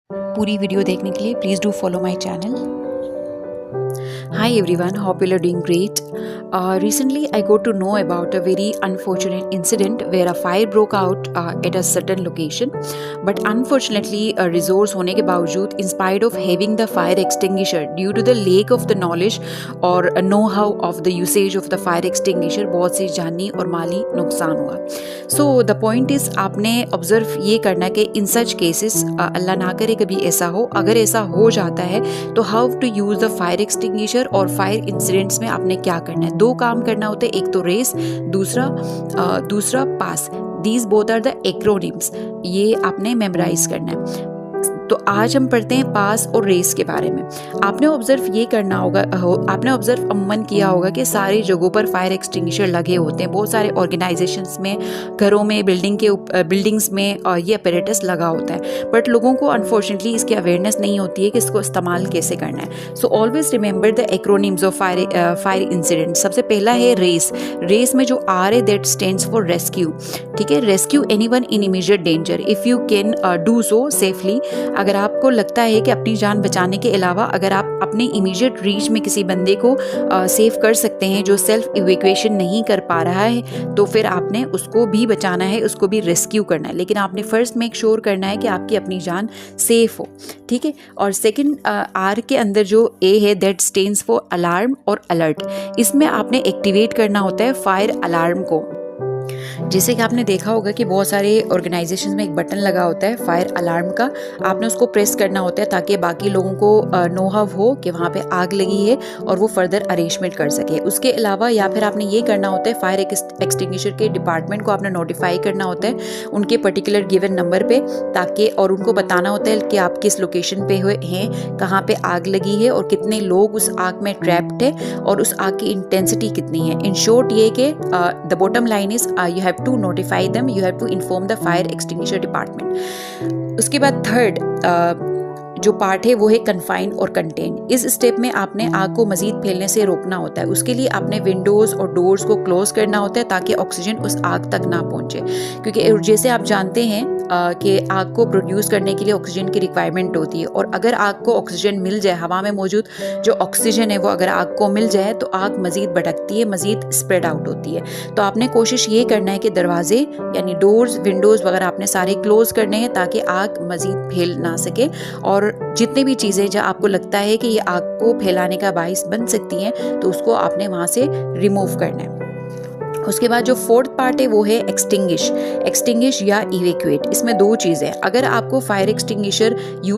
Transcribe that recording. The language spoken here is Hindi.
पूरी वीडियो देखने के लिए please do follow my channel. Hi everyone, hope you are doing great. Recently, I got to know about a very unfortunate incident where a fire broke out at a certain location. But unfortunately, resource होने के बावजूद, in spite of having the fire extinguisher, due to the lack of the knowledge or know-how of the usage of the fire extinguisher, बहुत सी जानी और माली नुकसान हुआ. So the point is, आपने ऑब्जर्व ये करना कि इन सच केसेस अल्लाह ना करे कभी ऐसा हो. अगर ऐसा हो जाता है तो how to use the fire extinguisher और फायर इंसिडेंट्स में आपने क्या करना है. दो काम करना होता है, एक तो रेस, दूसरा pass. These both are the acronyms. ये आपने मेमोराइज करना है. तो आज हम पढ़ते हैं पास और रेस के बारे में. आपने ऑब्जर्व अमूमन किया होगा कि सारी जगहों पर फायर एक्सटिंग्विशर लगे होते हैं. बहुत सारे ऑर्गेनाइजेशंस में, घरों में, बिल्डिंग्स में ये अपैरेटस लगा होता है. बट लोगों को अनफॉर्चुनेटली इसकी अवेयरनेस नहीं होती है कि इसको इस्तेमाल कैसे करना है. So always remember the acronyms of fire incident. सबसे पहला है रेस. रेस में जो आर है दैट स्टैंड्स फॉर रेस्क्यू. ठीक है, rescue anyone in immediate danger if you can do so safely. अगर आपको लगता है कि अपनी जान बचाने के अलावा अगर आप अपने इमीडिएट रीच में किसी बंदे को सेव कर सकते हैं जो सेल्फ इवैक्यूएशन नहीं कर पा रहा है, तो फिर आपने उसको भी बचाना है, उसको भी रेस्क्यू करना है. लेकिन आपने फर्स्ट मेक श्योर करना है कि आपकी अपनी जान सेफ हो. ठीक है. और सेकंड आर के अंदर जो ए है दैट स्टैंड्स फॉर अलार्म और अलर्ट. इसमें आपने एक्टिवेट करना होता है फायर अलार्म को. जैसे कि आपने देखा होगा कि बहुत सारे ऑर्गेनाइजेशन में एक बटन लगा होता है फायर अलार्म का. आपने उसको प्रेस करना होता है ताकि बाकी लोगों को नो-हाउ हो कि वहाँ पे आग लगी है और वो फर्दर अरेंजमेंट कर सके. उसके अलावा या फिर आपने ये करना होता है फायर एक्सटिंग्विशर के डिपार्टमेंट को आपने नोटिफाई करना होता है उनके पर्टिकुलर गिवन नंबर पे, ताकि और उनको बताना होता है कि आप किस लोकेशन पे हैं, कहाँ पे आग लगी है और कितने लोग उस आग में ट्रैप्ड है और उस आग की इंटेंसिटी कितनी है. इन शॉर्ट ये कि the bottom line is you have to notify them, you have to inform the fire extinguisher department. उसके बाद थर्ड जो पार्ट है वो है कन्फाइन और कंटेन. इस स्टेप में आपने आग को मजीद फैलने से रोकना होता है. उसके लिए आपने विंडोज़ और डोर्स को क्लोज करना होता है ताकि ऑक्सीजन उस आग तक ना पहुंचे. क्योंकि जैसे आप जानते हैं कि आग को प्रोड्यूस करने के लिए ऑक्सीजन की रिक्वायरमेंट होती है, और अगर आग को ऑक्सीजन मिल जाए, हवा में मौजूद जो ऑक्सीजन है वो अगर आग को मिल जाए तो आग मज़ीद भड़कती है, मज़ीद स्प्रेड आउट होती है. तो आपने कोशिश ये करना है कि दरवाजे यानी डोर्स, विंडोज़ वगैरह आपने सारे क्लोज करने हैं ताकि आग मज़ीद फैल ना सके. और जितने भी चीज़ें जो आपको लगता है कि ये आग को फैलाने का बाइस बन सकती हैं तो उसको आपने वहाँ से रिमूव करना है. उसके बाद जो फोर्थ पार्ट है वो है एक्सटिंग्विश या इवैक्यूएट. इसमें दो चीज़ें. अगर आपको फायर एक्सटिंग्विशर